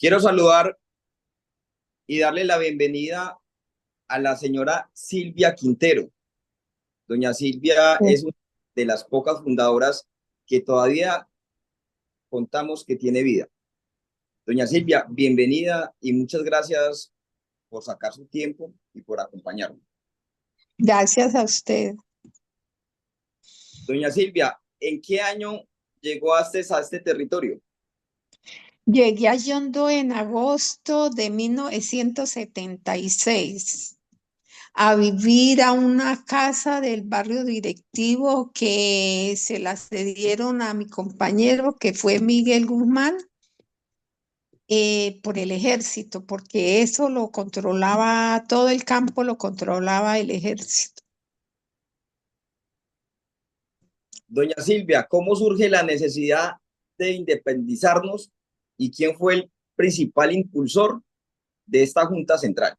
Quiero saludar y darle la bienvenida a la señora Silvia Quintero. Doña Silvia Sí. es una de las pocas fundadoras que todavía contamos que tiene vida. Doña Silvia, bienvenida y muchas gracias por sacar su tiempo y por acompañarnos. Gracias a usted. Doña Silvia, ¿en qué año llegó a este territorio? Llegué a Yondo en agosto de 1976 a vivir a una casa del barrio directivo que se la cedieron a mi compañero, que fue Miguel Guzmán, por el ejército, porque eso lo controlaba, todo el campo lo controlaba el ejército. Doña Silvia, ¿cómo surge la necesidad de independizarnos y quién fue el principal impulsor de esta Junta Central?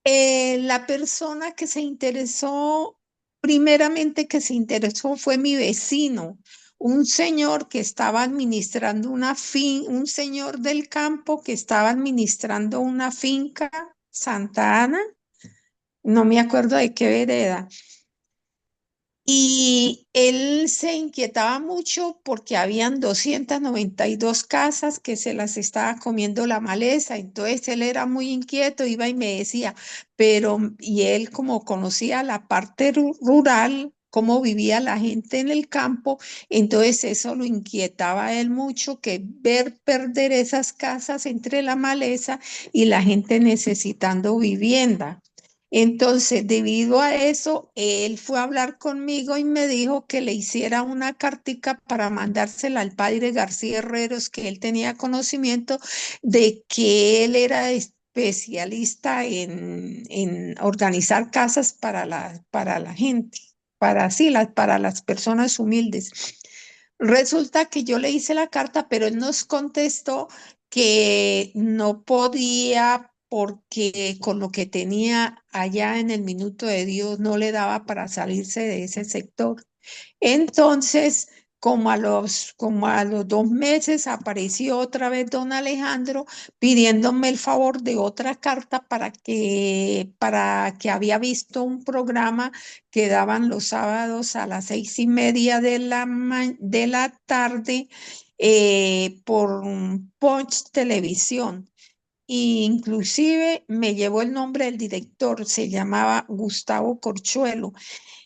La persona que se interesó, primeramente que se interesó fue mi vecino, un señor que estaba administrando un señor del campo que estaba administrando una finca, Santa Ana, no me acuerdo de qué vereda. Y él se inquietaba mucho porque habían 292 casas que se las estaba comiendo la maleza. Entonces él era muy inquieto, iba y me decía, y él como conocía la parte rural, cómo vivía la gente en el campo, entonces eso lo inquietaba a él mucho, que ver perder esas casas entre la maleza y la gente necesitando vivienda. Entonces, debido a eso, él fue a hablar conmigo y me dijo que le hiciera una cartica para mandársela al padre García Herreros, que él tenía conocimiento de que él era especialista en organizar casas para la gente, para las personas humildes. Resulta que yo le hice la carta, pero él nos contestó que no podía porque con lo que tenía allá en el Minuto de Dios no le daba para salirse de ese sector. Entonces, como a los 2 meses apareció otra vez don Alejandro pidiéndome el favor de otra carta para que había visto un programa que daban los sábados a las 6:30 de la tarde por Punch Televisión. Y inclusive me llevó el nombre del director, se llamaba Gustavo Corchuelo.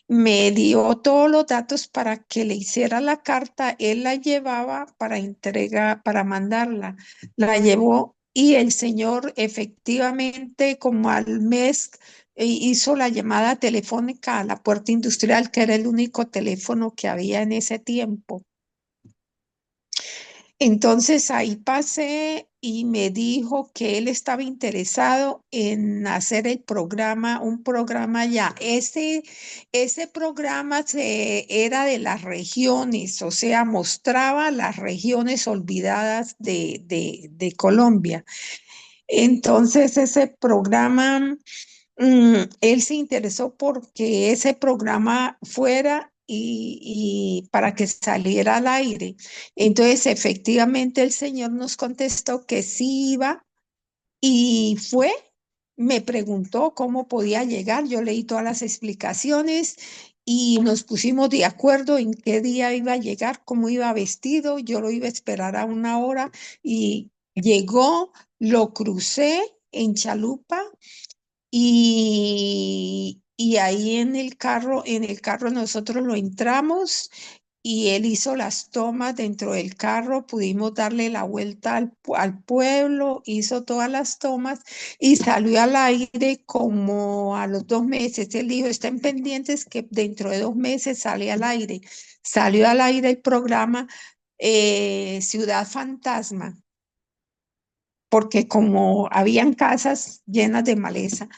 Me dio todos los datos para que le hiciera la carta, él la llevaba para entrega, para mandarla, la llevó y el señor efectivamente como al mes hizo la llamada telefónica a la puerta industrial, que era el único teléfono que había en ese tiempo. Entonces ahí pasé y me dijo que él estaba interesado en hacer el programa, un programa ya. Ese programa era de las regiones, o sea, mostraba las regiones olvidadas de Colombia. Entonces ese programa él se interesó porque ese programa fuera y para que saliera al aire. Entonces, efectivamente, el señor nos contestó que sí iba y fue. Me preguntó cómo podía llegar. Yo leí todas las explicaciones y nos pusimos de acuerdo en qué día iba a llegar, cómo iba vestido. Yo lo iba a esperar a una hora y llegó, lo crucé en chalupa y ahí en el carro nosotros lo entramos y él hizo las tomas dentro del carro, pudimos darle la vuelta al pueblo, hizo todas las tomas y salió al aire como a los 2 meses. Él dijo, estén pendientes que dentro de 2 meses sale al aire. Salió al aire el programa Ciudad Fantasma, porque como habían casas llenas de maleza.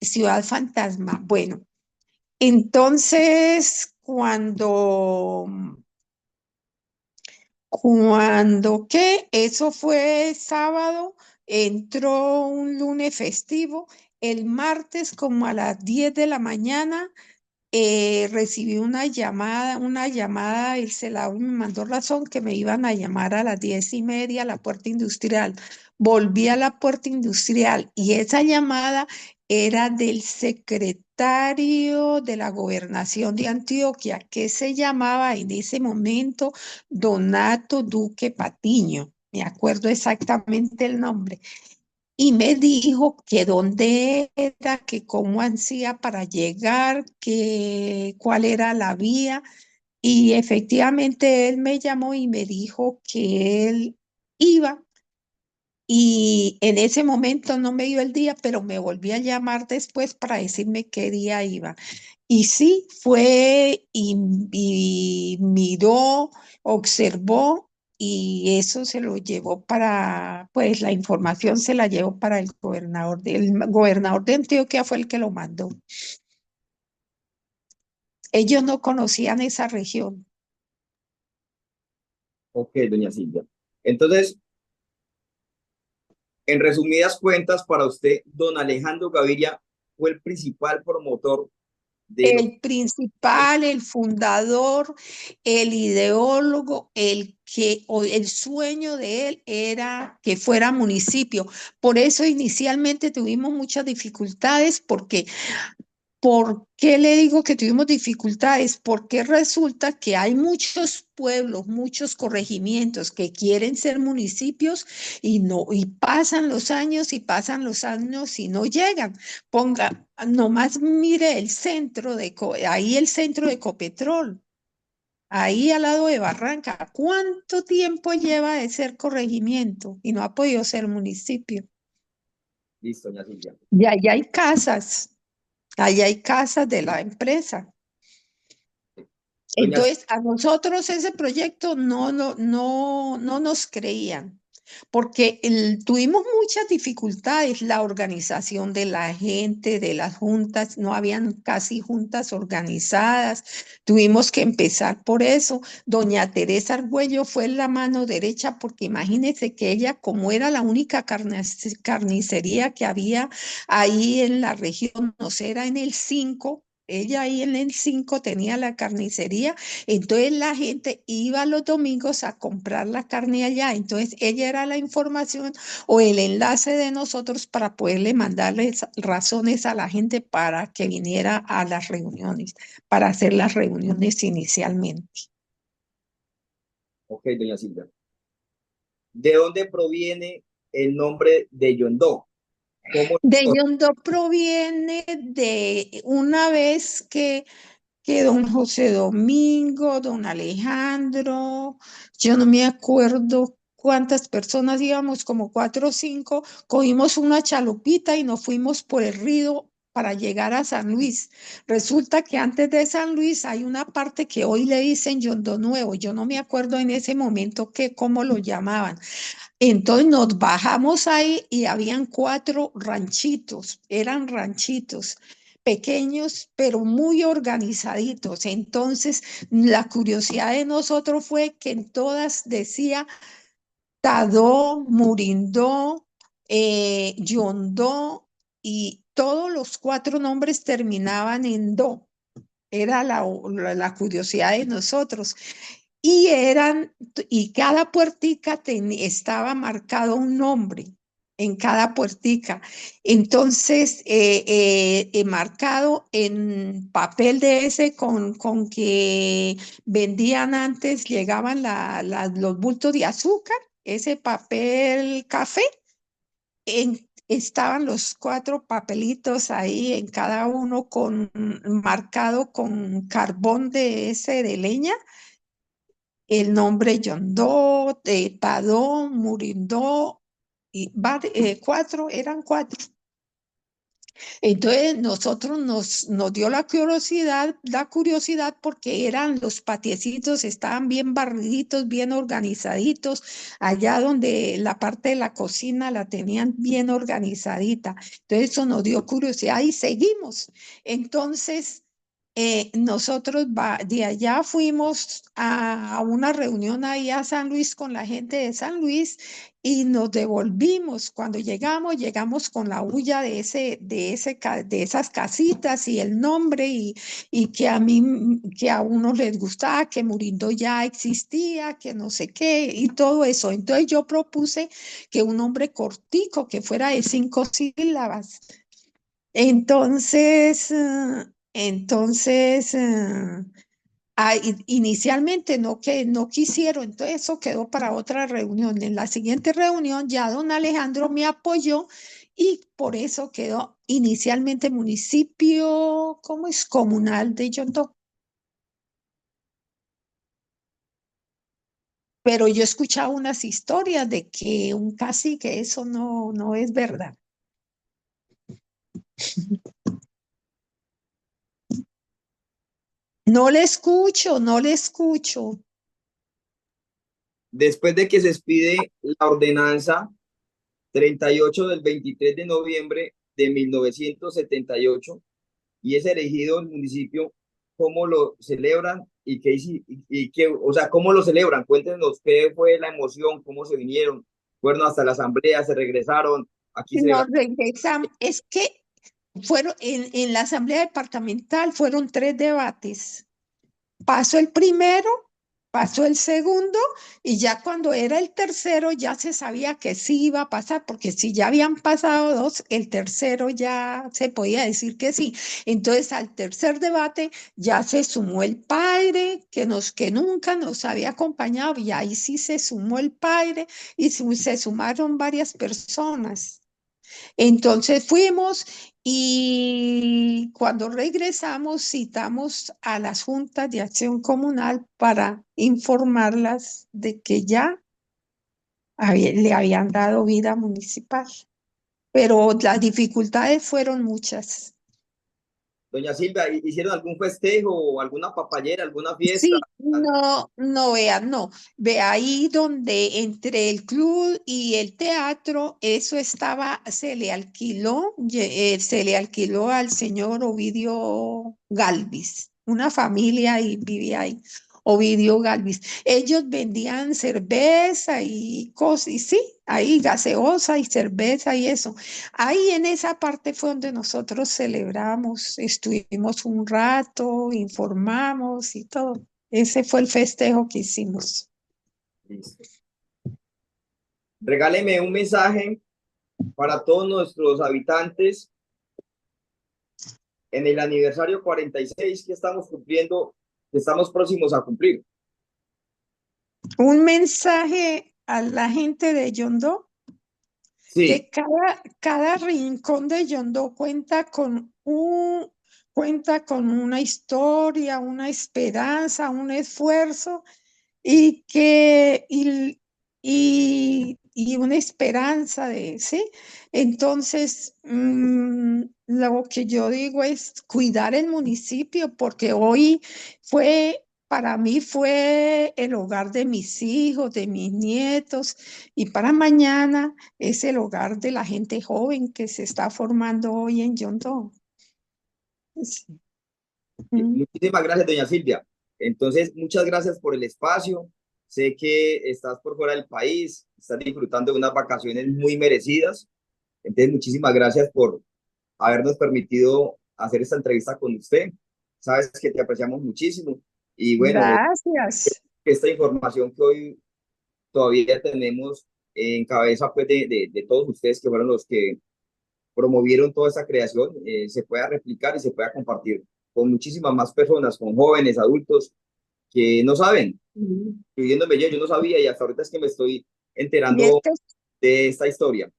Ciudad Fantasma. Bueno, entonces ¿qué? Eso fue sábado, entró un lunes festivo, el martes como a las 10 de la mañana recibí una llamada, el celador me mandó razón que me iban a llamar a las 10:30 a la puerta industrial. Volví a la puerta industrial y esa llamada era del secretario de la gobernación de Antioquia, que se llamaba en ese momento Donato Duque Patiño. Me acuerdo exactamente el nombre y me dijo que dónde era, que cómo hacía para llegar, que cuál era la vía. Y efectivamente él me llamó y me dijo que él iba. Y en ese momento no me dio el día, pero me volví a llamar después para decirme qué día iba. Y sí, fue y miró, observó y eso se lo llevó para, pues la información se la llevó para el gobernador de Antioquia fue el que lo mandó. Ellos no conocían esa región. Ok, doña Silvia. Entonces, en resumidas cuentas, para usted, don Alejandro Gaviria fue el principal promotor de lo El principal, el fundador, el ideólogo, el sueño de él era que fuera municipio. Por eso inicialmente tuvimos muchas dificultades porque ¿por qué le digo que tuvimos dificultades? Porque resulta que hay muchos pueblos, muchos corregimientos que quieren ser municipios y no, y pasan los años y no llegan. Ponga, nomás mire el centro ahí el centro de Copetrol, ahí al lado de Barranca. ¿Cuánto tiempo lleva de ser corregimiento y no ha podido ser municipio? listo, doña Silvia. Y ahí hay casas de la empresa. Doña, Entonces, a nosotros ese proyecto no nos creían, porque tuvimos muchas dificultades, la organización de la gente, de las juntas, no habían casi juntas organizadas, tuvimos que empezar por eso. Doña Teresa Argüello fue la mano derecha, porque imagínense que ella, como era la única carnicería que había ahí en la región, no sé, era en el 5. Ella ahí en el 5 tenía la carnicería, entonces la gente iba los domingos a comprar la carne allá, entonces ella era la información o el enlace de nosotros para poderle mandarles razones a la gente para que viniera a las reuniones, para hacer las reuniones inicialmente. ok, doña Silvia. ¿De dónde proviene el nombre de Yondó? ¿Cómo? De Yondo proviene de una vez que don José Domingo, don Alejandro, yo no me acuerdo cuántas personas íbamos, como 4 o 5, cogimos una chalupita y nos fuimos por el río para llegar a San Luis. Resulta que antes de San Luis hay una parte que hoy le dicen Yondo Nuevo. Yo no me acuerdo en ese momento cómo lo llamaban. Entonces nos bajamos ahí y habían 4 ranchitos, eran ranchitos pequeños, pero muy organizaditos. Entonces, la curiosidad de nosotros fue que en todas decía Tadó, Murindó, Yondó, y todos los 4 nombres terminaban en Do. Era la curiosidad de nosotros. Y cada puertica estaba marcado un nombre en cada puertica. Entonces, marcado en papel de ese con que vendían antes, llegaban los bultos de azúcar, ese papel café, estaban los 4 papelitos ahí en cada uno marcado con carbón de ese de leña el nombre Yondó, Tadó, Murindó, y 4, eran 4. Entonces nosotros nos dio la curiosidad porque eran los patiecitos, estaban bien barriditos, bien organizaditos, allá donde la parte de la cocina la tenían bien organizadita. Entonces eso nos dio curiosidad y seguimos. Entonces nosotros de allá fuimos a una reunión ahí a San Luis con la gente de San Luis y nos devolvimos. Cuando llegamos, llegamos con la huya de esas casitas y el nombre y que a mí, que a unos les gustaba, que Murindo ya existía, que no sé qué y todo eso. Entonces yo propuse que un nombre cortico, que fuera de 5 sílabas. Entonces, inicialmente no quisieron, entonces eso quedó para otra reunión. En la siguiente reunión ya don Alejandro me apoyó y por eso quedó inicialmente municipio, ¿cómo es? Comunal de Yondó. Pero yo he escuchado unas historias de que un cacique, eso no es verdad. No le escucho, no le escucho. Después de que se expide la ordenanza 38 del 23 de noviembre de 1978 y es elegido el municipio, ¿cómo lo celebran y qué, o sea, cómo lo celebran? Cuéntenos qué fue la emoción, cómo se vinieron, fueron hasta la asamblea, se regresaron, aquí Nos celebraron. regresamos, es que fueron en la asamblea departamental fueron 3 debates. Pasó el primero, pasó el segundo y ya cuando era el tercero ya se sabía que sí iba a pasar, porque si ya habían pasado 2, el tercero ya se podía decir que sí. Entonces al tercer debate ya se sumó el padre que nunca nos había acompañado y ahí sí se sumó el padre y se sumaron varias personas. Entonces fuimos y cuando regresamos citamos a las juntas de acción comunal para informarlas de que ya le habían dado vida municipal. Pero las dificultades fueron muchas. Doña Silvia, ¿hicieron algún festejo o alguna papayera, alguna fiesta? Sí, no. Ve ahí donde entre el club y el teatro, eso estaba, se le alquiló al señor Ovidio Galvis, una familia y vivía ahí, Ovidio Galvis. Ellos vendían cerveza y cosas, y sí, ahí gaseosa y cerveza y eso. Ahí en esa parte fue donde nosotros celebramos, estuvimos un rato, informamos y todo. Ese fue el festejo que hicimos. Listo. Regáleme un mensaje para todos nuestros habitantes en el aniversario 46 que estamos cumpliendo, que estamos próximos a cumplir. Un mensaje a la gente de Yondó, Sí, que cada rincón de Yondó cuenta con una historia, una esperanza, un esfuerzo y una esperanza de, ¿sí? Entonces, lo que yo digo es cuidar el municipio, porque hoy para mí fue el hogar de mis hijos, de mis nietos, y para mañana es el hogar de la gente joven que se está formando hoy en Yondó. Sí. Mm. muchísimas gracias, doña Silvia. Entonces, muchas gracias por el espacio. Sé que estás por fuera del país, estás disfrutando de unas vacaciones muy merecidas. Entonces, muchísimas gracias por habernos permitido hacer esta entrevista con usted. Sabes que te apreciamos muchísimo. Y bueno, Gracias. esta información que hoy todavía tenemos en cabeza pues, de todos ustedes que fueron los que promovieron toda esta creación, se pueda replicar y se pueda compartir con muchísimas más personas, con jóvenes, adultos que no saben, Mm. incluyéndome yo no sabía y hasta ahorita es que me estoy Y enterando de esta historia.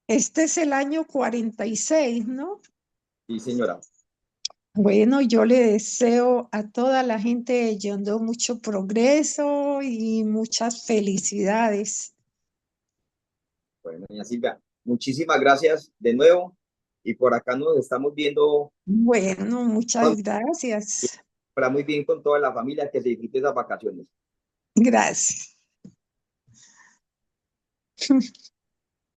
este es el año 46, ¿no? Sí, señora. Bueno, yo le deseo a toda la gente de Yondó mucho progreso y muchas felicidades. Bueno, doña Silvia, muchísimas gracias de nuevo y por acá nos estamos viendo Bueno, muchas gracias. para muy bien con toda la familia que se disfrute esas vacaciones. Gracias.